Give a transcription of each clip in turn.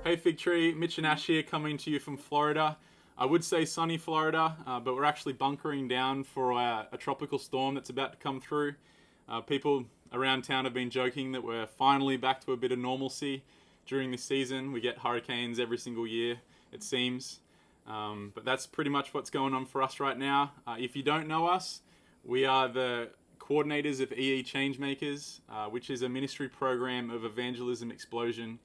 Hey Figtree, Mitch and Ash here coming to you from Florida. I would say sunny Florida, but we're actually bunkering down for a tropical storm that's about to come through. People around town have been joking that we're finally back to a bit of normalcy during this season. We get hurricanes every single year, it seems. But that's pretty much what's going on for us right now. If you don't know us, we are the coordinators of Changemakers, which is a ministry program of evangelism explosion.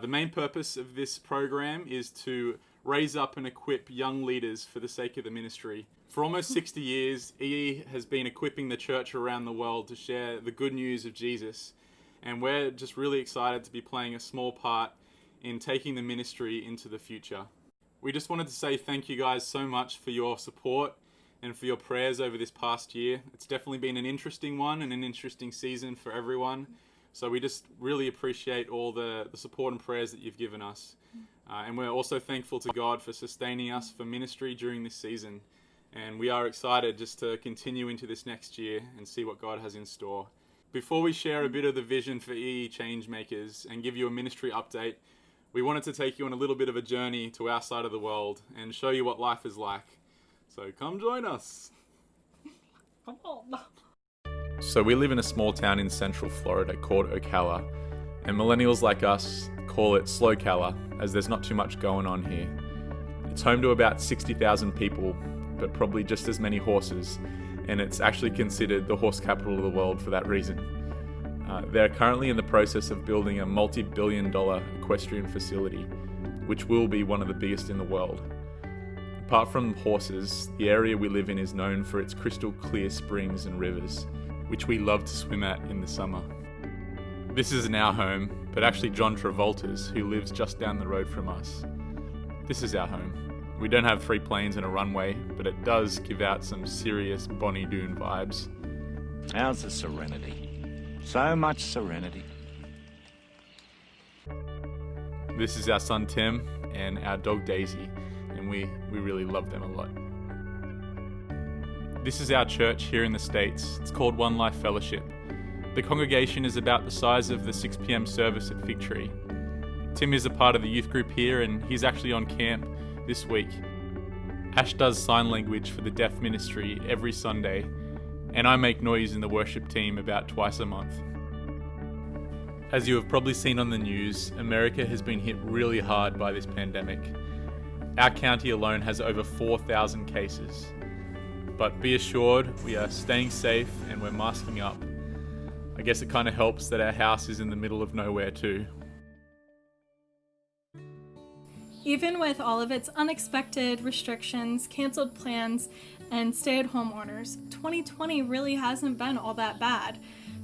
The main purpose of this program is to raise up and equip young leaders for the sake of the ministry. For almost 60 years, EE has been equipping the church around the world to share the good news of Jesus. And we're just really excited to be playing a small part in taking the ministry into the future. We just wanted to say thank you guys so much for your support and for your prayers over this past year. It's definitely been an interesting one and an interesting season for everyone. So we just really appreciate all the support and prayers that you've given us. And we're also thankful to God for sustaining us for ministry during this season. And we are excited just to continue into this next year and see what God has in store. Before we share a bit of the vision for EE Changemakers and give you a ministry update, we wanted to take you on a little bit of a journey to our side of the world and show you what life is like. So come join us. Come on. So we live in a small town in central Florida called Ocala, and millennials like us call it Slow Cala, as there's not too much going on here. It's home to about 60,000 people, but probably just as many horses, and it's actually considered the horse capital of the world for that reason. They're currently in the process of building a multi-billion-dollar equestrian facility, which will be one of the biggest in the world. Apart from horses, the area we live in is known for its crystal clear springs and rivers, which we love to swim at in the summer. This isn't our home, but actually John Travolta's, who lives just down the road from us. This is our home. We don't have 3 planes and a runway, but it does give out some serious Bonnie Doon vibes. How's the serenity? So much serenity. This is our son Tim and our dog Daisy, and we really love them a lot. This is our church here in the States. It's called One Life Fellowship. The congregation is about the size of the 6 p.m. service at Figtree. Tim is a part of the youth group here, and he's actually on camp this week. Ash does sign language for the deaf ministry every Sunday, and I make noise in the worship team about twice a month. As you have probably seen on the news, America has been hit really hard by this pandemic. Our county alone has over 4,000 cases. But be assured, we are staying safe and we're masking up. I guess it kind of helps that our house is in the middle of nowhere too. Even with all of its unexpected restrictions, canceled plans, and stay-at-home orders, 2020 really hasn't been all that bad.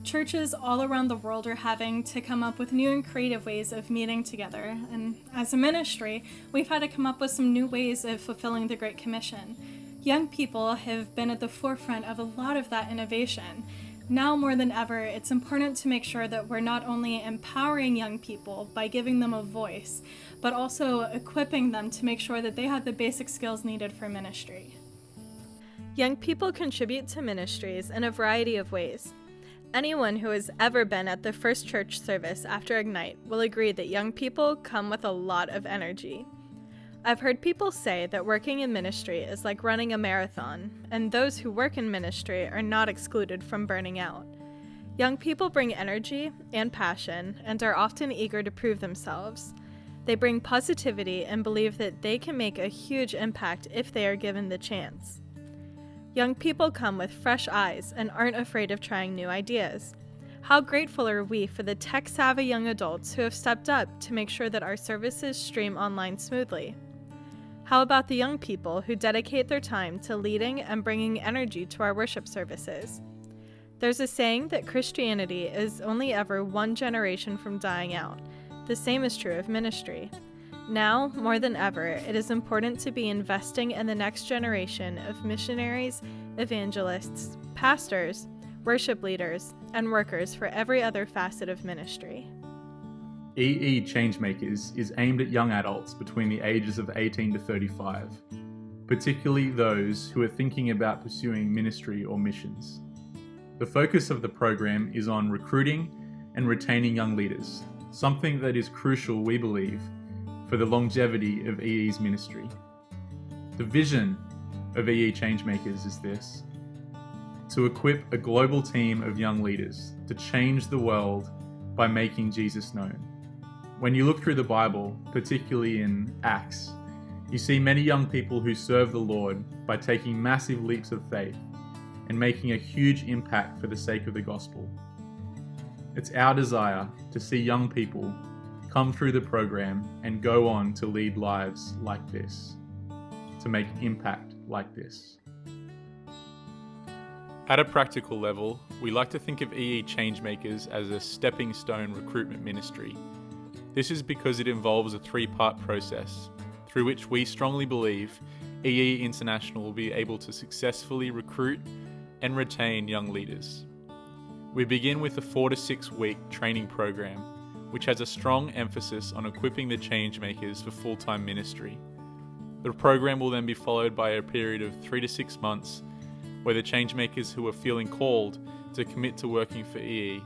Churches all around the world are having to come up with new and creative ways of meeting together, and as a ministry, we've had to come up with some new ways of fulfilling the Great Commission. Young people have been at the forefront of a lot of that innovation. Now more than ever, it's important to make sure that we're not only empowering young people by giving them a voice, but also equipping them to make sure that they have the basic skills needed for ministry. Young people contribute to ministries in a variety of ways. Anyone who has ever been at the first church service after Ignite will agree that young people come with a lot of energy. I've heard people say that working in ministry is like running a marathon, and those who work in ministry are not excluded from burning out. Young people bring energy and passion and are often eager to prove themselves. They bring positivity and believe that they can make a huge impact if they are given the chance. Young people come with fresh eyes and aren't afraid of trying new ideas. How grateful are we for the tech-savvy young adults who have stepped up to make sure that our services stream online smoothly? How about the young people who dedicate their time to leading and bringing energy to our worship services? There's a saying that Christianity is only ever one generation from dying out. The same is true of ministry. Now, more than ever, it is important to be investing in the next generation of missionaries, evangelists, pastors, worship leaders, and workers for every other facet of ministry. EE Changemakers is aimed at young adults between the ages of 18 to 35, particularly those who are thinking about pursuing ministry or missions. The focus of the program is on recruiting and retaining young leaders, something that is crucial, we believe, for the longevity of EE's ministry. The vision of EE Changemakers is this: to equip a global team of young leaders to change the world by making Jesus known. When you look through the Bible, particularly in Acts, you see many young people who serve the Lord by taking massive leaps of faith and making a huge impact for the sake of the gospel. It's our desire to see young people come through the program and go on to lead lives like this, to make impact like this. At a practical level, we like to think of EE Changemakers as a stepping stone recruitment ministry. This is because it involves a three-part process, through which we strongly believe EE International will be able to successfully recruit and retain young leaders. We begin with a 4 to 6 week training program, which has a strong emphasis on equipping the Changemakers for full-time ministry. The program will then be followed by a period of 3 to 6 months where the Changemakers who are feeling called to commit to working for EE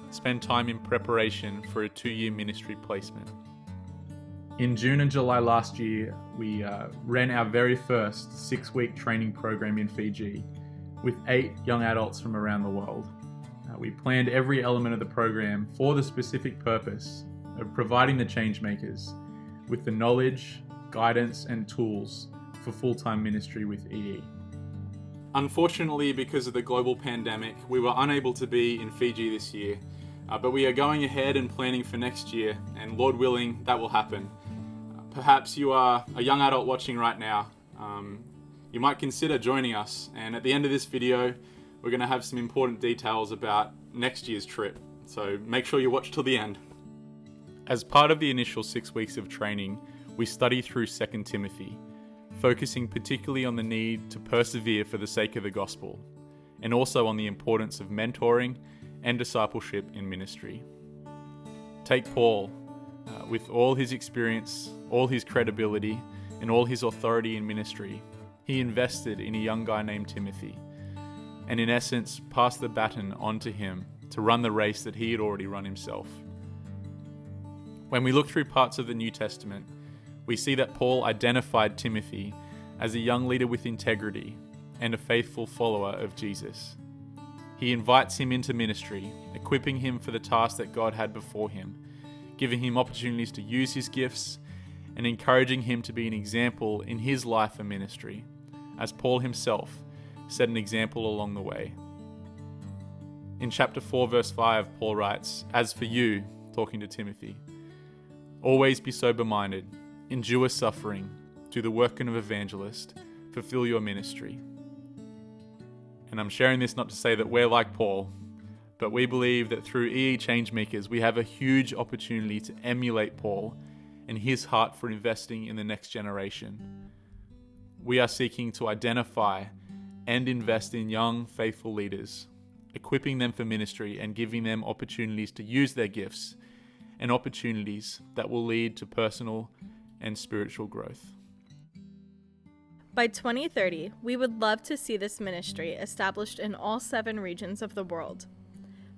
spend time in preparation for a 2-year ministry placement. In June and July last year, we ran our very first 6-week training program in Fiji with 8 young adults from around the world. We planned every element of the program for the specific purpose of providing the Changemakers with the knowledge, guidance, and tools for full-time ministry with EE. Unfortunately, because of the global pandemic, we were unable to be in Fiji this year, but we are going ahead and planning for next year, and Lord willing, that will happen. Perhaps you are a young adult watching right now. You might consider joining us, and at the end of this video, we're going to have some important details about next year's trip, so make sure you watch till the end. As part of the initial 6 weeks of training, we study through 2 Timothy, focusing particularly on the need to persevere for the sake of the gospel, and also on the importance of mentoring and discipleship in ministry. Take Paul, with all his experience, all his credibility, and all his authority in ministry, he invested in a young guy named Timothy, and in essence passed the baton on to him to run the race that he had already run himself. When we look through parts of the New Testament, we see that Paul identified Timothy as a young leader with integrity and a faithful follower of Jesus. He invites him into ministry, equipping him for the task that God had before him, giving him opportunities to use his gifts, and encouraging him to be an example in his life and ministry, as Paul himself set an example along the way. In chapter 4, verse 5, Paul writes, "As for you," talking to Timothy, "always be sober-minded, endure suffering, do the work of an evangelist, fulfill your ministry." And I'm sharing this not to say that we're like Paul, but we believe that through EE Changemakers, we have a huge opportunity to emulate Paul and his heart for investing in the next generation. We are seeking to identify and invest in young, faithful leaders, equipping them for ministry and giving them opportunities to use their gifts and opportunities that will lead to personal and spiritual growth. By 2030, we would love to see this ministry established in all 7 regions of the world.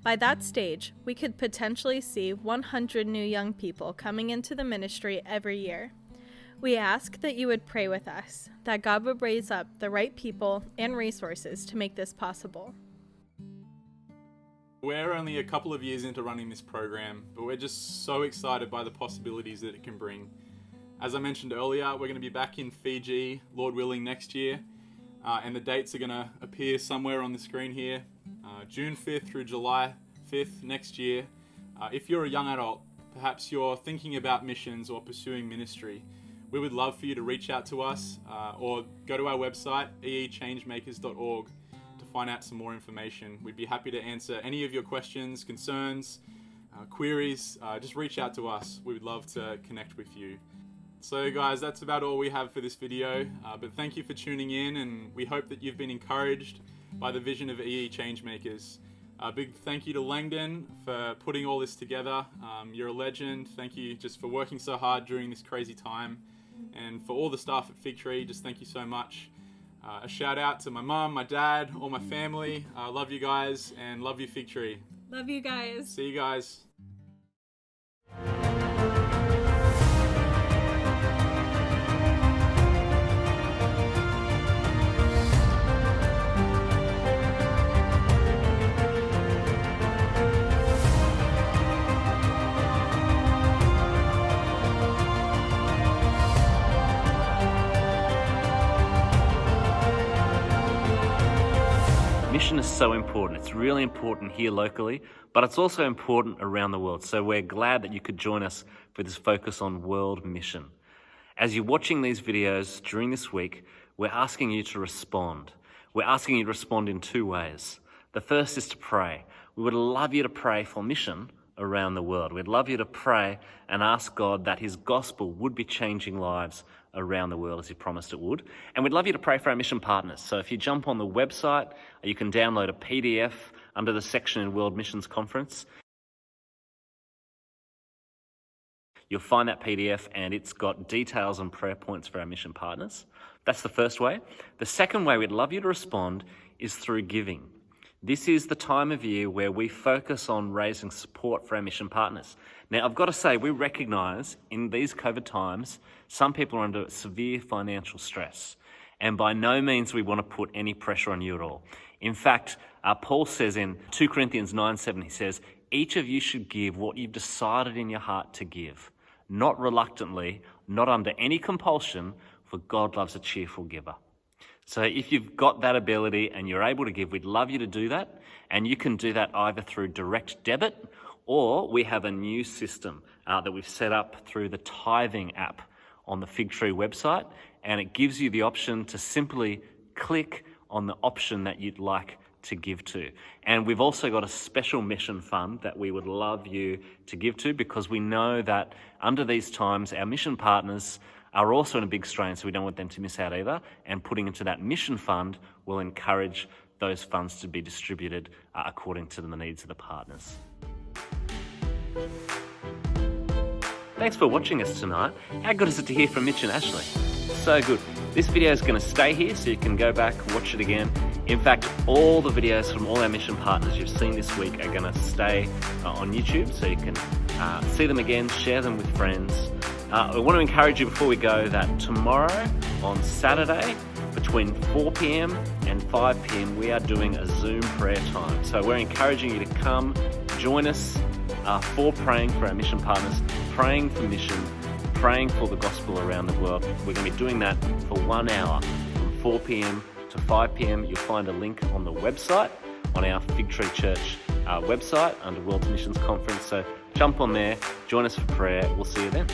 By that stage, we could potentially see 100 new young people coming into the ministry every year. We ask that you would pray with us, that God would raise up the right people and resources to make this possible. We're only a couple of years into running this program, but we're just so excited by the possibilities that it can bring. As I mentioned earlier, we're going to be back in Fiji, Lord willing, next year, and the dates are going to appear somewhere on the screen here. June 5th through July 5th next year. If you're a young adult, perhaps you're thinking about missions or pursuing ministry, we would love for you to reach out to us or go to our website, eechangemakers.org, to find out some more information. We'd be happy to answer any of your questions, concerns, queries. Just reach out to us. We would love to connect with you. So guys, that's about all we have for this video, but thank you for tuning in, and we hope that you've been encouraged by the vision of EE Changemakers. A big thank you to Langdon for putting all this together. You're a legend. Thank you just for working so hard during this crazy time, and for all the staff at Figtree, just thank you so much. A shout out to my mum, my dad, all my family. Love you guys, and love you Figtree. Love you guys. See you guys. mission is so important. It's really important here locally, but it's also important around the world. So we're glad that you could join us for this focus on world mission. As you're watching these videos during this week, we're asking you to respond. We're asking you to respond in two ways. The first is to pray. We would love you to pray for mission around the world. We'd love you to pray and ask God that his gospel would be changing lives around the world as he promised it would. And we'd love you to pray for our mission partners. So if you jump on the website, you can download a PDF under the section in World Missions Conference. You'll find that PDF and it's got details and prayer points for our mission partners. That's the first way. The second way we'd love you to respond is through giving. This is the time of year where we focus on raising support for our mission partners. Now, I've got to say, we recognise in these COVID times, some people are under severe financial stress. And by no means we want to put any pressure on you at all. In fact, Paul says in 2 Corinthians 9:7, he says, each of you should give what you've decided in your heart to give, not reluctantly, not under any compulsion, for God loves a cheerful giver. So if you've got that ability and you're able to give, we'd love you to do that. And you can do that either through direct debit, or we have a new system that we've set up through the tithing app on the Figtree website. And it gives you the option to simply click on the option that you'd like to give to. And we've also got a special mission fund that we would love you to give to, because we know that under these times, our mission partners are also in a big strain, so we don't want them to miss out either. And putting into that mission fund will encourage those funds to be distributed according to the needs of the partners. Thanks for watching us tonight. How good is it to hear from Mitch and Ashley? So good. This video is going to stay here so you can go back, watch it again. In fact, all the videos from all our mission partners you've seen this week are going to stay on YouTube, so you can see them again, share them with friends. I want to encourage you before we go that tomorrow on Saturday between 4 p.m. and 5 p.m. we are doing a Zoom prayer time. So we're encouraging you to come join us for praying for our mission partners, praying for mission, praying for the gospel around the world. We're going to be doing that for 1 hour from 4 p.m. to 5 p.m. You'll find a link on the website, on our Figtree Church website under World Missions Conference. So jump on there, join us for prayer. We'll see you then.